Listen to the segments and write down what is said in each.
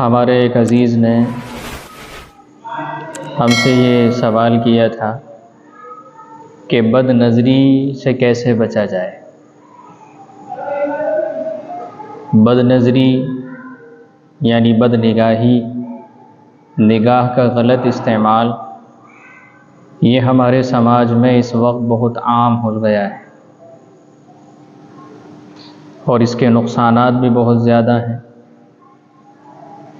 ہمارے ایک عزیز نے ہم سے یہ سوال کیا تھا کہ بد نظری سے کیسے بچا جائے۔ بد نظری یعنی بد نگاہی، نگاہ کا غلط استعمال، یہ ہمارے سماج میں اس وقت بہت عام ہو گیا ہے اور اس کے نقصانات بھی بہت زیادہ ہیں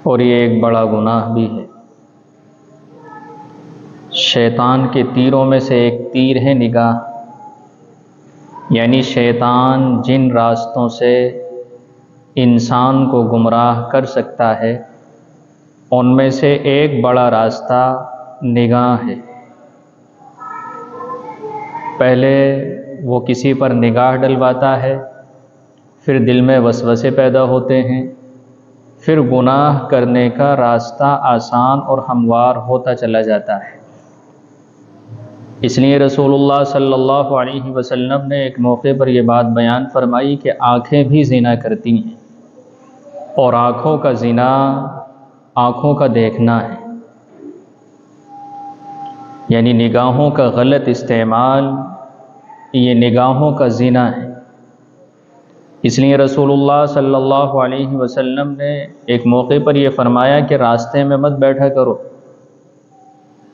اور یہ ایک بڑا گناہ بھی ہے۔ شیطان کے تیروں میں سے ایک تیر ہے نگاہ، یعنی شیطان جن راستوں سے انسان کو گمراہ کر سکتا ہے ان میں سے ایک بڑا راستہ نگاہ ہے۔ پہلے وہ کسی پر نگاہ ڈلواتا ہے، پھر دل میں وسوسے پیدا ہوتے ہیں، پھر گناہ کرنے کا راستہ آسان اور ہموار ہوتا چلا جاتا ہے۔ اس لیے رسول اللہ صلی اللہ علیہ وسلم نے ایک موقع پر یہ بات بیان فرمائی کہ آنکھیں بھی زنا کرتی ہیں اور آنکھوں کا زنا آنکھوں کا دیکھنا ہے، یعنی نگاہوں کا غلط استعمال یہ نگاہوں کا زنا ہے۔ اس لیے رسول اللہ صلی اللہ علیہ وسلم نے ایک موقع پر یہ فرمایا کہ راستے میں مت بیٹھا کرو،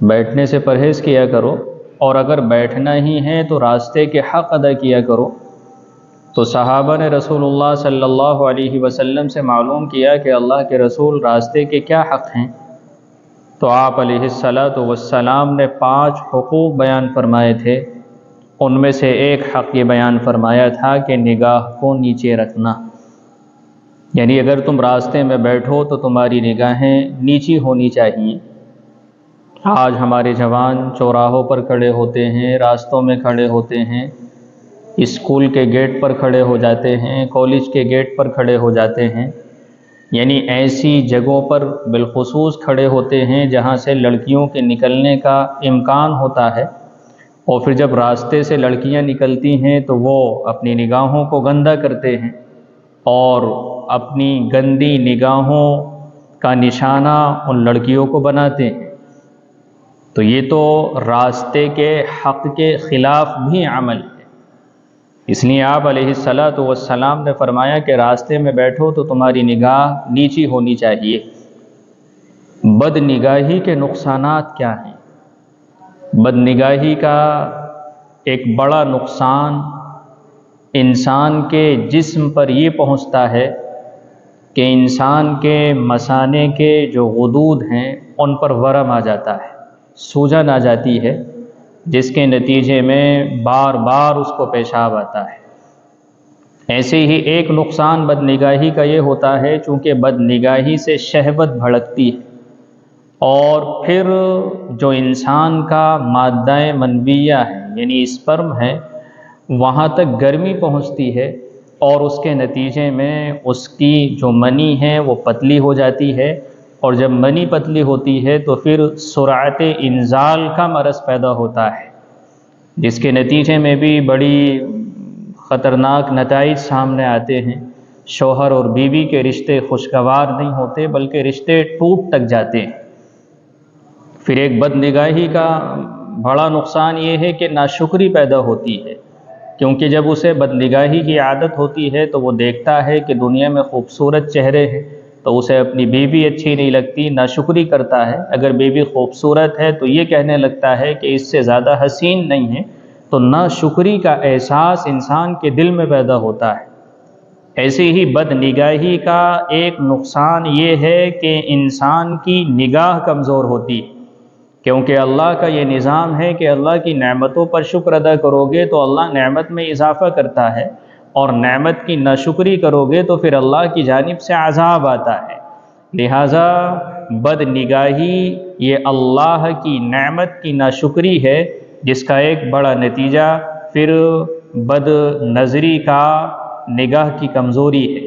بیٹھنے سے پرہیز کیا کرو، اور اگر بیٹھنا ہی ہے تو راستے کے حق ادا کیا کرو۔ تو صحابہ نے رسول اللہ صلی اللہ علیہ وسلم سے معلوم کیا کہ اللہ کے رسول راستے کے کیا حق ہیں؟ تو آپ علیہ الصلاۃ والسلام نے 5 حقوق بیان فرمائے تھے، ان میں سے ایک حق یہ بیان فرمایا تھا کہ نگاہ کو نیچے رکھنا، یعنی اگر تم راستے میں بیٹھو تو تمہاری نگاہیں نیچی ہونی چاہیے۔ آج ہمارے جوان چوراہوں پر کھڑے ہوتے ہیں، راستوں میں کھڑے ہوتے ہیں، اسکول کے گیٹ پر کھڑے ہو جاتے ہیں، کالج کے گیٹ پر کھڑے ہو جاتے ہیں، یعنی ایسی جگہوں پر بالخصوص کھڑے ہوتے ہیں جہاں سے لڑکیوں کے نکلنے کا امکان ہوتا ہے، اور پھر جب راستے سے لڑکیاں نکلتی ہیں تو وہ اپنی نگاہوں کو گندا کرتے ہیں اور اپنی گندی نگاہوں کا نشانہ ان لڑکیوں کو بناتے ہیں۔ تو یہ تو راستے کے حق کے خلاف بھی عمل ہے۔ اس لیے آپ علیہ الصلاۃ والسلام نے فرمایا کہ راستے میں بیٹھو تو تمہاری نگاہ نیچی ہونی چاہیے۔ بد نگاہی کے نقصانات کیا ہیں؟ بد نگاہی کا ایک بڑا نقصان انسان کے جسم پر یہ پہنچتا ہے کہ انسان کے مثانے کے جو غدود ہیں ان پر ورم آ جاتا ہے، سوجن آ جاتی ہے، جس کے نتیجے میں بار بار اس کو پیشاب آتا ہے۔ ایسے ہی ایک نقصان بد نگاہی کا یہ ہوتا ہے، چونکہ بد نگاہی سے شہوت بھڑکتی ہے اور پھر جو انسان کا مادہ منویہ ہے یعنی اسپرم ہے وہاں تک گرمی پہنچتی ہے اور اس کے نتیجے میں اس کی جو منی ہے وہ پتلی ہو جاتی ہے، اور جب منی پتلی ہوتی ہے تو پھر سرعت انزال کا مرض پیدا ہوتا ہے، جس کے نتیجے میں بھی بڑی خطرناک نتائج سامنے آتے ہیں۔ شوہر اور بیوی کے رشتے خوشگوار نہیں ہوتے بلکہ رشتے ٹوٹ تک جاتے ہیں۔ پھر ایک بد نگاہی کا بڑا نقصان یہ ہے کہ ناشکری پیدا ہوتی ہے، کیونکہ جب اسے بد نگاہی کی عادت ہوتی ہے تو وہ دیکھتا ہے کہ دنیا میں خوبصورت چہرے ہیں تو اسے اپنی بیوی اچھی نہیں لگتی، ناشکری کرتا ہے۔ اگر بیوی خوبصورت ہے تو یہ کہنے لگتا ہے کہ اس سے زیادہ حسین نہیں ہے، تو ناشکری کا احساس انسان کے دل میں پیدا ہوتا ہے۔ ایسے ہی بد نگاہی کا ایک نقصان یہ ہے کہ انسان کی نگاہ کمزور ہوتی ہے، کیونکہ اللہ کا یہ نظام ہے کہ اللہ کی نعمتوں پر شکر ادا کرو گے تو اللہ نعمت میں اضافہ کرتا ہے، اور نعمت کی ناشکری کرو گے تو پھر اللہ کی جانب سے عذاب آتا ہے۔ لہٰذا بد نگاہی یہ اللہ کی نعمت کی ناشکری ہے، جس کا ایک بڑا نتیجہ پھر بد نظری کا نگاہ کی کمزوری ہے۔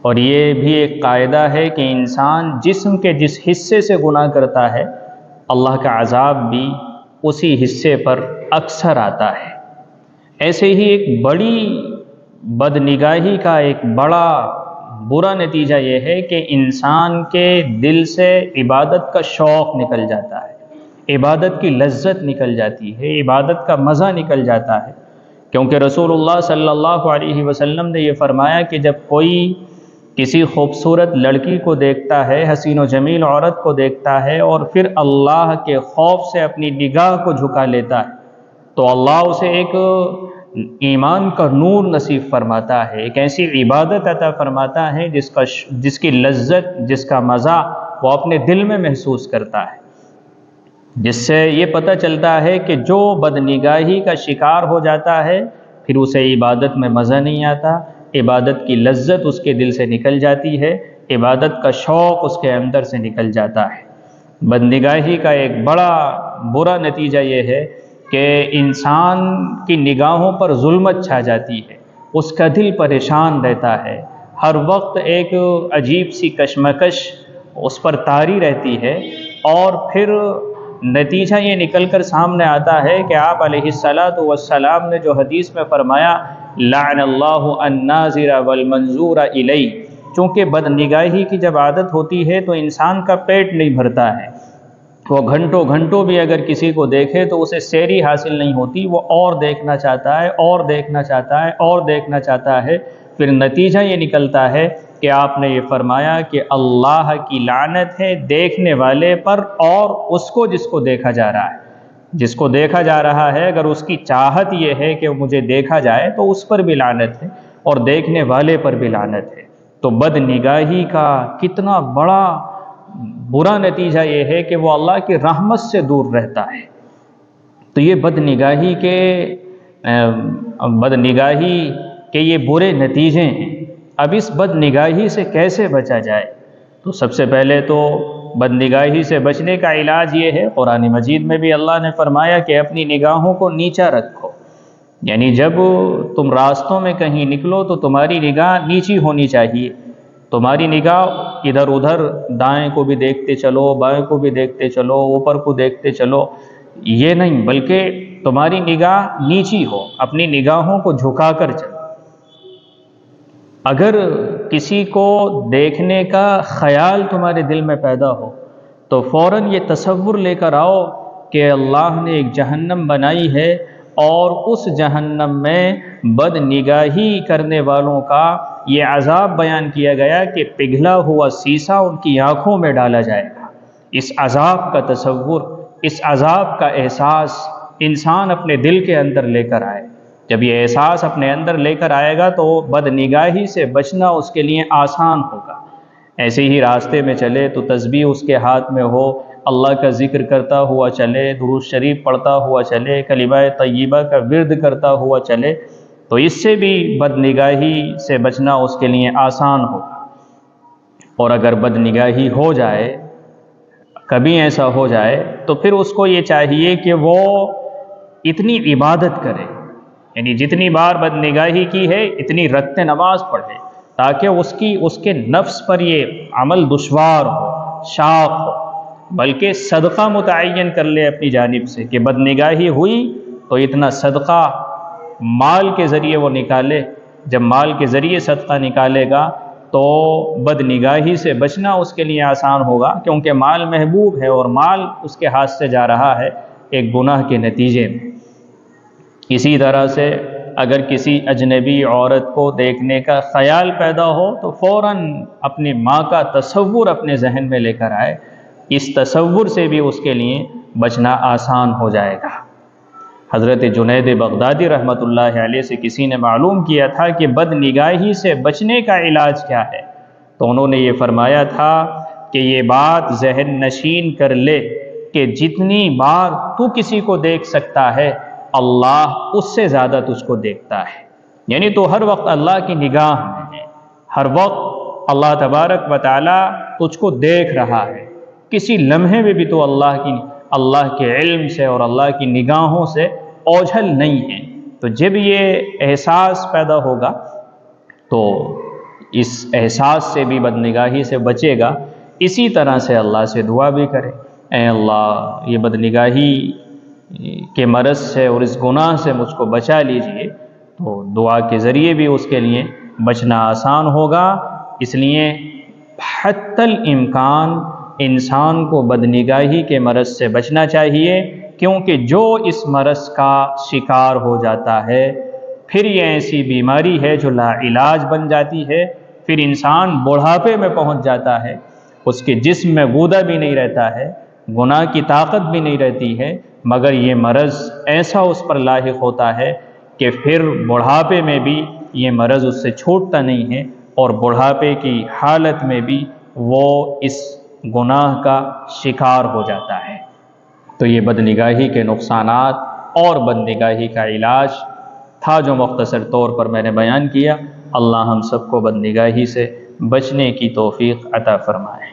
اور یہ بھی ایک قاعدہ ہے کہ انسان جسم کے جس حصے سے گناہ کرتا ہے اللہ کا عذاب بھی اسی حصے پر اکثر آتا ہے۔ ایسے ہی ایک بڑی بد نگاہی کا ایک بڑا برا نتیجہ یہ ہے کہ انسان کے دل سے عبادت کا شوق نکل جاتا ہے، عبادت کی لذت نکل جاتی ہے، عبادت کا مزہ نکل جاتا ہے، کیونکہ رسول اللہ صلی اللہ علیہ وسلم نے یہ فرمایا کہ جب کوئی کسی خوبصورت لڑکی کو دیکھتا ہے، حسین و جمیل عورت کو دیکھتا ہے، اور پھر اللہ کے خوف سے اپنی نگاہ کو جھکا لیتا ہے، تو اللہ اسے ایک ایمان کا نور نصیب فرماتا ہے، ایک ایسی عبادت عطا فرماتا ہے جس کی لذت، جس کا مزہ وہ اپنے دل میں محسوس کرتا ہے، جس سے یہ پتہ چلتا ہے کہ جو بدنگاہی کا شکار ہو جاتا ہے پھر اسے عبادت میں مزہ نہیں آتا، عبادت کی لذت اس کے دل سے نکل جاتی ہے، عبادت کا شوق اس کے اندر سے نکل جاتا ہے۔ بدنگاہی کا ایک بڑا برا نتیجہ یہ ہے کہ انسان کی نگاہوں پر ظلمت چھا جاتی ہے، اس کا دل پریشان رہتا ہے، ہر وقت ایک عجیب سی کشمکش اس پر طاری رہتی ہے، اور پھر نتیجہ یہ نکل کر سامنے آتا ہے کہ آپ علیہ الصلاۃ والسلام نے جو حدیث میں فرمایا لعن اللہ الناظر والمنظور الیہ، چونکہ بدنگاہی کی جب عادت ہوتی ہے تو انسان کا پیٹ نہیں بھرتا ہے، وہ گھنٹوں گھنٹوں بھی اگر کسی کو دیکھے تو اسے سیری حاصل نہیں ہوتی، وہ اور دیکھنا چاہتا ہے، اور دیکھنا چاہتا ہے، اور دیکھنا چاہتا ہے، پھر نتیجہ یہ نکلتا ہے کہ آپ نے یہ فرمایا کہ اللہ کی لعنت ہے دیکھنے والے پر، اور اس کو جس کو دیکھا جا رہا ہے، جس کو دیکھا جا رہا ہے اگر اس کی چاہت یہ ہے کہ مجھے دیکھا جائے تو اس پر بھی لعنت ہے، اور دیکھنے والے پر بھی لعنت ہے۔ تو بد نگاہی کا کتنا بڑا برا نتیجہ یہ ہے کہ وہ اللہ کی رحمت سے دور رہتا ہے۔ تو یہ بد نگاہی کے یہ برے نتیجے ہیں۔ اب اس بد نگاہی سے کیسے بچا جائے؟ تو سب سے پہلے تو بد نگاہی سے بچنے کا علاج یہ ہے، قرآن مجید میں بھی اللہ نے فرمایا کہ اپنی نگاہوں کو نیچا رکھو، یعنی جب تم راستوں میں کہیں نکلو تو تمہاری نگاہ نیچی ہونی چاہیے، تمہاری نگاہ ادھر ادھر دائیں کو بھی دیکھتے چلو، بائیں کو بھی دیکھتے چلو، اوپر کو دیکھتے چلو، یہ نہیں، بلکہ تمہاری نگاہ نیچی ہو، اپنی نگاہوں کو جھکا کر چلو۔ اگر کسی کو دیکھنے کا خیال تمہارے دل میں پیدا ہو تو فوراً یہ تصور لے کر آؤ کہ اللہ نے ایک جہنم بنائی ہے، اور اس جہنم میں بد نگاہی کرنے والوں کا یہ عذاب بیان کیا گیا کہ پگھلا ہوا سیسا ان کی آنکھوں میں ڈالا جائے گا۔ اس عذاب کا تصور، اس عذاب کا احساس انسان اپنے دل کے اندر لے کر آئے، جب یہ احساس اپنے اندر لے کر آئے گا تو بد نگاہی سے بچنا اس کے لیے آسان ہوگا۔ ایسے ہی راستے میں چلے تو تسبیح اس کے ہاتھ میں ہو، اللہ کا ذکر کرتا ہوا چلے، درود شریف پڑھتا ہوا چلے، کلمہ طیبہ کا ورد کرتا ہوا چلے، تو اس سے بھی بد نگاہی سے بچنا اس کے لیے آسان ہوگا۔ اور اگر بد نگاہی ہو جائے، کبھی ایسا ہو جائے، تو پھر اس کو یہ چاہیے کہ وہ اتنی عبادت کرے، یعنی جتنی بار بد نگاہی کی ہے اتنی رکعتیں نماز پڑھے، تاکہ اس کے نفس پر یہ عمل دشوار ہو، شاق ہو، بلکہ صدقہ متعین کر لے اپنی جانب سے کہ بد نگاہی ہوئی تو اتنا صدقہ مال کے ذریعے وہ نکالے۔ جب مال کے ذریعے صدقہ نکالے گا تو بد نگاہی سے بچنا اس کے لیے آسان ہوگا، کیونکہ مال محبوب ہے اور مال اس کے ہاتھ سے جا رہا ہے ایک گناہ کے نتیجے میں۔ اسی طرح سے اگر کسی اجنبی عورت کو دیکھنے کا خیال پیدا ہو تو فوراً اپنی ماں کا تصور اپنے ذہن میں لے کر آئے، اس تصور سے بھی اس کے لیے بچنا آسان ہو جائے گا۔ حضرت جنید بغدادی رحمۃ اللہ علیہ سے کسی نے معلوم کیا تھا کہ بد نگاہی سے بچنے کا علاج کیا ہے، تو انہوں نے یہ فرمایا تھا کہ یہ بات ذہن نشین کر لے کہ جتنی بار تو کسی کو دیکھ سکتا ہے اللہ اس سے زیادہ تجھ کو دیکھتا ہے، یعنی تو ہر وقت اللہ کی نگاہ میں ہے، ہر وقت اللہ تبارک و تعالی تجھ کو دیکھ رہا ہے، کسی لمحے میں بھی تو اللہ کے علم سے اور اللہ کی نگاہوں سے اوجھل نہیں ہے۔ تو جب یہ احساس پیدا ہوگا تو اس احساس سے بھی بد نگاہی سے بچے گا۔ اسی طرح سے اللہ سے دعا بھی کرے، اے اللہ یہ بد نگاہی کے مرض سے اور اس گناہ سے مجھ کو بچا لیجئے، تو دعا کے ذریعے بھی اس کے لیے بچنا آسان ہوگا۔ اس لیے حتی الامکان انسان کو بدنگاہی کے مرض سے بچنا چاہیے، کیونکہ جو اس مرض کا شکار ہو جاتا ہے پھر یہ ایسی بیماری ہے جو لا علاج بن جاتی ہے، پھر انسان بڑھاپے میں پہنچ جاتا ہے، اس کے جسم میں غدہ بھی نہیں رہتا ہے، گناہ کی طاقت بھی نہیں رہتی ہے، مگر یہ مرض ایسا اس پر لاحق ہوتا ہے کہ پھر بڑھاپے میں بھی یہ مرض اس سے چھوٹتا نہیں ہے، اور بڑھاپے کی حالت میں بھی وہ اس گناہ کا شکار ہو جاتا ہے۔ تو یہ بدنگاہی کے نقصانات اور بدنگاہی کا علاج تھا جو مختصر طور پر میں نے بیان کیا۔ اللہ ہم سب کو بدنگاہی سے بچنے کی توفیق عطا فرمائے۔